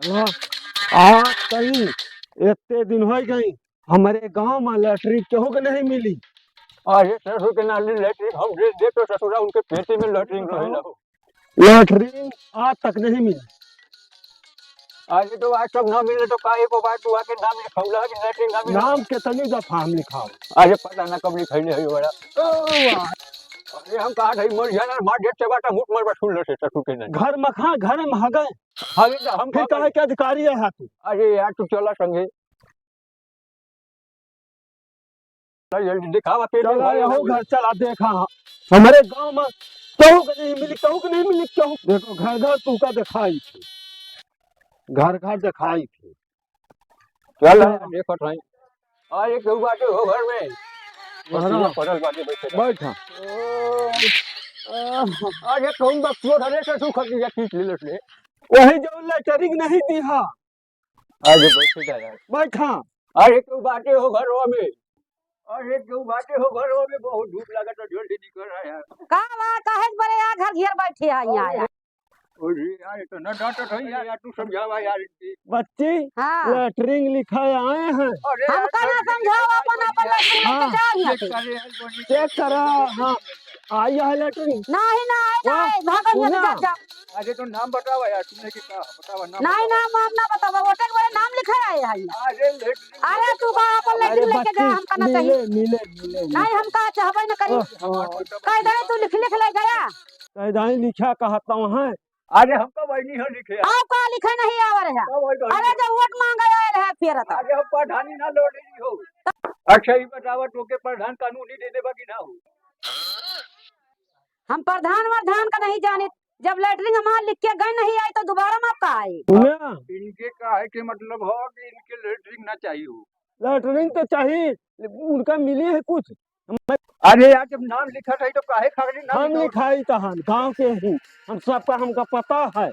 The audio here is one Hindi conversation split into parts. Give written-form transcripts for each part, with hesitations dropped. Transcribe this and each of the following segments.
हाँ, आ कहीं इतने दिन हो गई हमारे गांव में लैटरिन केहू के नहीं मिली। अरे ससुर के नाली लेटरिन हम दे तो ससुरा उनके पेटे में लेटरिन रहेला हो। लैटरिन आज तक नहीं मिली। आज तो आज सब ना मिले तो काहे को बात हुआ के नाम लिखौला कि लेटरिन ना मिला। नाम कितनी दफा हम लिखाओ। अरे पता ना कब लिखैले है बड़ा। अरे हम कहा था मर जाना मार डेट से बाटा मुठ मर बस सुन से ससुर के नाली। घर में खा घर में ह गए हम फिर कहे के अधिकारी है तू। अरे यार तू चला संगे जल्दी दिखावा पेट चला रहो घर चला देखा हमारे गांव में केहू के नहीं मिली केहू के नहीं मिली केहू। देखो घर घर तू का दिखाई थी घर घर दिखाई थी। चल देखो भाई अरे क्यों बाटे हो घर में पड़ल बाटे बैठे बैठा अरे कौन बक्सो धरे से तू खटी या खींच ले ले वही जो लेटरिंग नहीं दी हा। अरे बैठे जा बैठा अरे क्यों बाटे हो घरों में। अरे क्यों बाटे हो घरों में बहुत धूप लगा तो जल्दी निकल रहा है यार। का बा काहे बड़े यार घर घेर बैठे है यहाँ। अरे यार तो न डांटो तो यार तू समझावा यार इनकी बच्ची हाँ लेटरिंग लिखाए आए हैं। अरे हम कहना समझाओ अपन अपन लेटरिन चेक लेके जाओ करे यार कोनी चेक करा। हाँ आई है लेटरिंग। नहीं नहीं भागल सुना। मत जा। अरे तो नाम बतावा यार तुमने की कहा बतावा नाम नहीं नाम अपना बताओ वोटे के नाम लिखा है यहाँ। अरे लेट अरे तू का अपन अरे लेटरिन लेके जा हम कहना मिले चाहिए। मिले मिले नहीं हम कहा चाहबे न करी कह दे तू लिख ले गया। कैदाई लिखा कहता है। अरे हमको वही हो लिखे आओ का लिखे नहीं आवर है। अरे जो वोट मांगे आए है फिर तो अरे हम प्रधानी ना लौटे नहीं हो। अच्छा ही बतावा तो के प्रधान कानूनी देने बाकी ना हो। हम प्रधान का नहीं जाने। जब लेटरिन हमार लिख के गए नहीं आई तो दोबारा में आपका आए। सुना इनके का है कि मतलब हो कि इनके लेटरिंग ना चाहिए हो। लेटरिंग तो चाहिए उनका मिली है कुछ। अरे यार जब नाम लिखा था तो काहे खाली नाम हम लिखाई तहन गांव के ही हम सबका हमका पता है।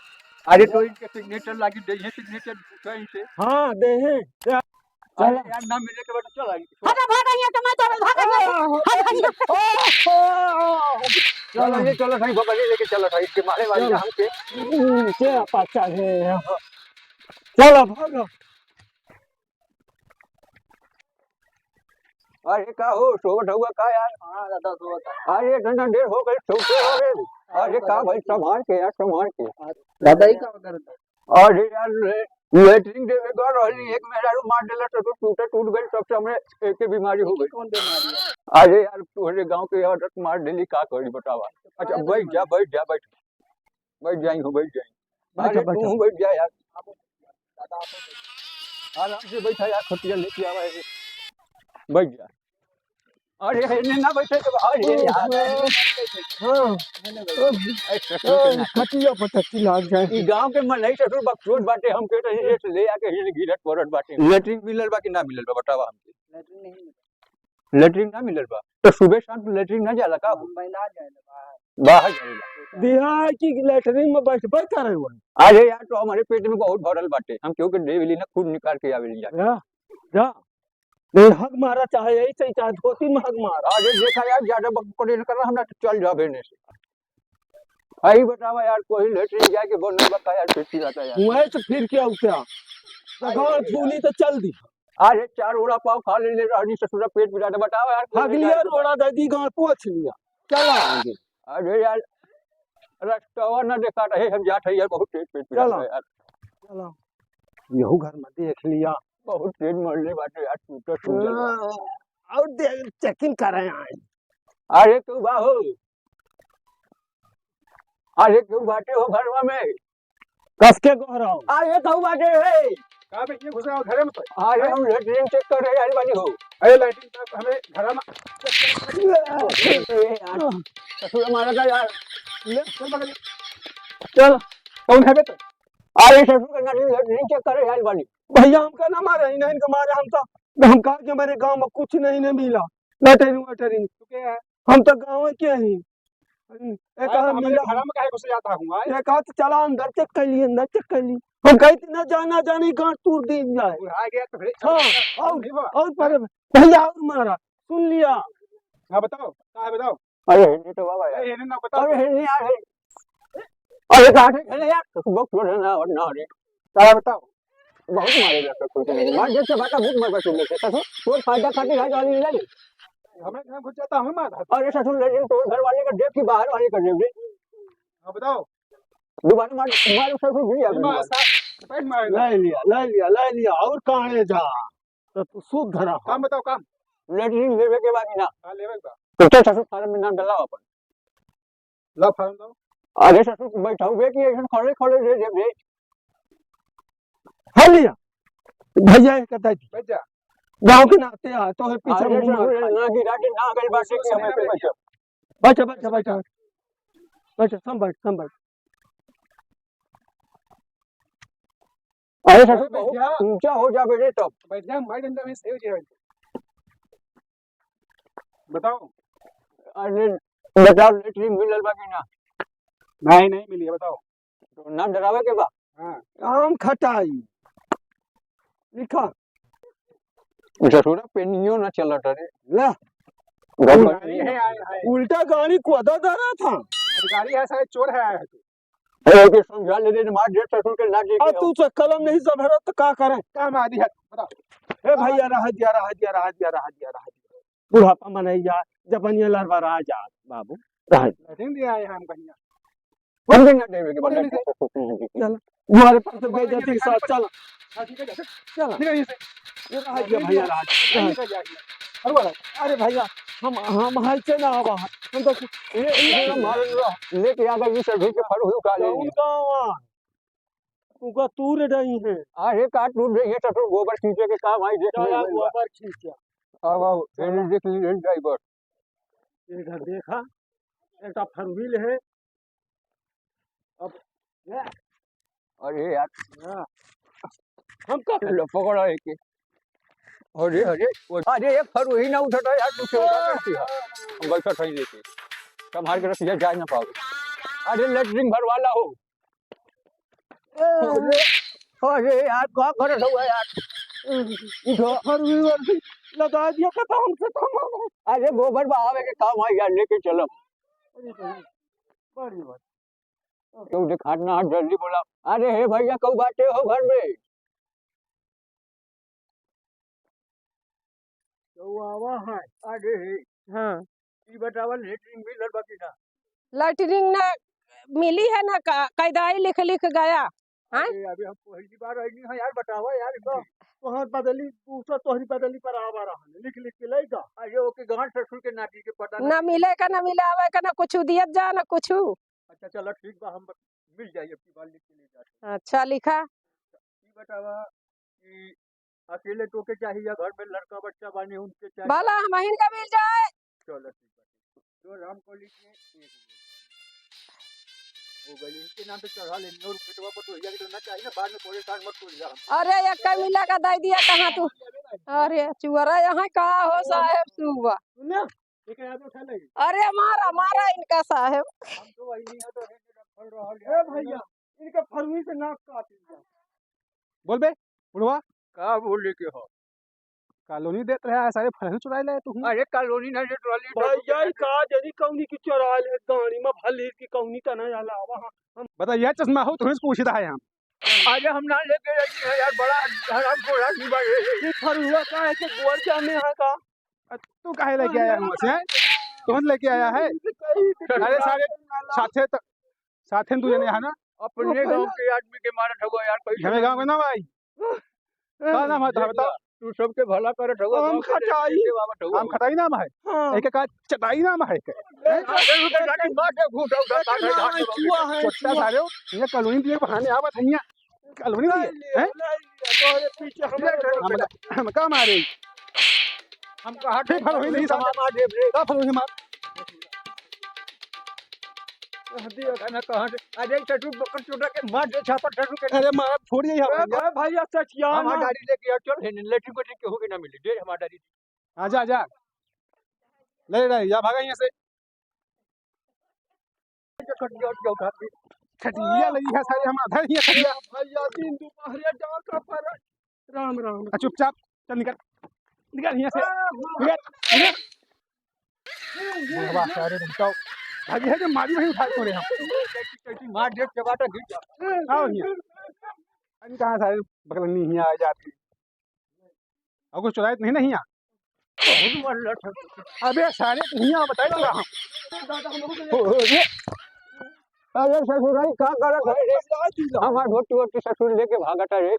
अरे तो इनके सिग्नेचर लागी दे सिग्नेचर पूछा इनसे। हाँ दे हैं। अरे यार नाम मिलने के बाद चल आई हटा भाग गई तो मैं तो भाग गई। चलो भाई बगल लेके चलो भाई इसके मारे वाली हमके क्या पता है। चलो भागो। अरे का हो सोवत हुआ का यार। हां दादा सोवत। अरे घंटा देर हो गई सोते हो गए। अरे का भाई संभाल के यार संभाल के दादा ही का करता। अरे यार लेटरिंग देवे गो रहली एक मेरा रू मार देला तो टूट गई सबसे हमरे एक के बीमारी हो गई। कौन बीमारी है? अरे यार तोरे गांव के औरत मार देली का करी बतावा। अच्छा बैठ जा बैठ जाई हो बैठ जाई। अरे तू बैठ जा यार आराम से बैठा यार खटिया लेके आवा है बैठ जा। अरे हेने ना बैठे तो अरे यार हाँ खटिया पटकी लाग जाए। ई गांव के मनई ससुर बकचोद बाटे हमके तो रेट ले आके हिल गिरत पड़त बाटे। लेटरिंग मिलल बा कि ना मिलल बा बतावा हमके। लेटरिन नहीं मिलता। लेटरिंग ना मिलल बा तो सुबह शाम तो लेटरिंग ना जाला का हो महिला जाएगा बाहर जाएगा। बिहार की लेटरिन में बैठबे करे हुए। अरे यार तो हमारे पेट में बहुत भरल बाटे हम क्यों के देवली ना खून निकाल के आवेली जा। जा नहीं हक मारा चाहे यही सही चाहे धोती में हक मारा। आगे देखा यार ज्यादा बकपड़ी न करना हमरा तो चल जाबे ने से। आई बतावा यार कोई लेटरिन जाके बनल बता यार पेटी जाता यार। वही तो फिर क्या गाँव फूली तो चल दी। अरे चार ओड़ा पाव खा ले रहनी ससुरा पेट पिटा बतावा यार भाग लिया रोड़ा दादी गाँव पोछ लिया चला आगे। अरे यार रास्ता ना देखा रहे हम जात है यार बहुत पेट पिटा यार। चलो यहू घर में देख लिया बहुत तेज मरले बाटे यार टूटा और चेकिंग कर रहे हैं। अरे तू बाहो अरे क्यों बाटे हो घरवा में कस के कह रहा हूँ। अरे तू बाटे है का बे ये घुस रहा घर में तो। अरे हम लेटरिन चेक कर रहे यार बानी हो। अरे लाइटिंग तक हमें घर में ससुर मारा था यार ले चल बगल चल कौन है बे तो। अरे ससुर का लेटरिन चेक कर रहे यार बानी। भैया हमका ना मारे ही नहीं मारे हम कहा कि हमारे गांव में कुछ नहीं मिला लेटरिन तू क्या है हम तो गाँव के ही एक हमारे घर में काहे घुस जाता हूं आए। एक हाथ चला अंदर चेक कर ली हम कहते ना जाना जानी गांठ टूट दी जाए। बुढ़ा गया तो फिर हाँ और पर हाँ। भैया और मारा सुन लिया। हां बताओ का है बताओ। अरे ये तो बाबा यार ये ना बताओ। अरे यार अरे कहां से खेले यार तो बक छोड़ ना और ना रे क्या बताओ बहुत मारे जाते खुद के मार देख के बाटा भूख मर बस लेके ससुर तोर फायदा खातिर है वाली ले ले हमें घर घुस जाता हमें मार अरे ससुर ले ले तो घर वाले का देख की बाहर वाले का देख रे हाँ बताओ दोबारा मार मार ससुर गिर मार गया साहब पैट मार ले लिया और कहाँ जा तो तू शुद्ध रहा काम बताओ काम लेटरिन लेवे के बाकी ना हाँ लेवे बा तो क्या ससुर फार्म में नाम डलाओ अपन ला फार्म दो अरे ससुर बैठाओ बे कि ऐसा खड़े खड़े दे दे बे हाँ लिया भैया एक कहता है बैठ जा गाँव के नाते आ तो है पीछे अरे मुंह ससुर मार ना गिरा के ना गल बाटे के हमें पे बैठो बैठा संभाल अरे ससुर बहुत ऊंचा हो जाबे रे तब बैठ जा मार डंडा में सही हो जाए बताओ अरे बताओ लेटरिन मिलल बाकी ना नहीं मिली है बताओ तो ना डरावे के बा हाँ आम खटाई लिखा ससुर पेनियो ना चलत रे ले गाड़ी है आए उल्टा गाड़ी को अदा रहा था गाड़ी है शायद चोर है आया है अरे के समझा ले रे मार दे ससुर के लागे अब के तू से कलम नहीं जबरत तो का करे काम आदि है बताओ ए भैया रहा दिया बुढ़ापा मनैया जबनिया लड़वा रहा जा बाबू रहा लैट्रिन दिया है हम कहीं कौन दिन ना देवे के बा चल तुम्हारे पास बेइज्जती के साथ चल हाँ ठीक है जा चल निकल यहीं से ये रहा दिया भैया रहा निकल जाइए अरे भैया हम हाल से ना आवा हम तो ये मार लेके आ गई ससुर के फर हुई का ले उनका तुमका तूर रही है अरे का टूट रही है ससुर गोबर खींचे के काम आई देख क्या गोबर खींचा अब ये देख ली ड्राइवर ये घर देखा एक फरवील है अब अरे यार हम का पकड़ा है के अरे अरे ये फर वही ना उठा यार तू क्यों करती है हम बैठा ठई लेके संभाल के रखिए जा ना पाओ अरे लेटरिन भरवाला हो अरे यार क्या कर रहा है यार उठो फरवील लगा दिया था हमसे तो अरे गोबर बहावे के काम आई यार लेके चलो बड़ी बात क्यों दिखाना जल्दी बोला अरे हे भैया कब बाटे हो घर में तो आवा है अरे हाँ ई बतावा लेटरिन मिलल बाकी ना लैटरिन ना मिली है ना कायदाई लिख गया हाँ? अरे अभी हम पहली बार आई है यार बतावा यार तोहर बदली दूसरा तोहरी बदली पर आवा रहा लिख के लेगा अरे ओके गांठ ससुर के नाती के पता ना मिले का ना मिलावे का ना कुछ दियत जा ना कुछ अच्छा चलो ठीक बा हम मिल जाइए अपनी बाल लिख के ले जाते अच्छा लिखा ई बतावा कि अकेले तो के चाहिए या घर में लड़का बच्चा बानी उनके चाहिए भला हम का मिल जाए चलो ठीक है जो राम को लिखिए वो गली के नाम पे चढ़ा लेंगे और पेटवा पर तो हिया करना चाहिए ना बाद में कोई काट मत कोई जा अरे एक मिला का दे दिया कहाँ तू अरे चुअरा यहाँ कहा हो साहेब सुबह सुना एक आदमी उठा ले अरे मारा इनका साहेब हम तो वही नहीं है तो फल रहा ए भैया इनका फरवी से नाक काट दिया बोल बे बुढ़वा का बोले के हो कॉलोनी देत रहा है सारे फल चुराए ले तू अरे कॉलोनी ना जे ट्रॉली भैया ई का जनी कौनी की चोराल है गाड़ी में भली की कौनी त ना जाला वहां बता यह चश्मा हो तुम्हें पूछ रहा है हम आज हम ना लेके जाते हैं यार बड़ा हराम खोरा की बात है ये फरुआ का है कि गोर क्या में है का तू काहे लेके आया है वैसे तुम लेके आया है अरे सारे साथे तू जने है ना अपने गांव के आदमी के मारा ठगो यार पैसे हमें गांव का नाम भाई का नाम है बताओ तू सबके भला करे ठगो हम खटाई हम खटाई नाम है हां एक का चटाई नाम है छोटा सारे ये कॉलोनी दिए बहाने आवत है कॉलोनी दिए हैं तोरे पीछे हम का मारे हम कहा ठीक फल हुई नहीं मार दे रे का फल हुई मार दिया खाना कहां से अरे टटू पकड़ चोटा के मार दे छापा टटू के अरे मार छोड़ दिया भैया भैया सचिया हमारा गाड़ी लेके आ चल लेटरिन को के होगे ना मिले दे हमारा गाड़ी आजा ले रहा या भागा यहां से खटिया लगी है सारी हम आधा ही खटिया भैया दिन दोपहर डाका पर राम चुपचाप चल निकल यहां से निकल वाह सारे बताओ भागी है जो मारी वही उठा छोड़े हम मार दे चबाटा गिर आओ यहाँ कहाँ सारे बकलनी हियाँ आ जाती और कुछ चुराए तो नहीं ना हियाँ अबे सारे तो हियाँ बताए तो रहा अरे ससुराई का करत है रे हमार होटी होटी ससुर लेके भागता रे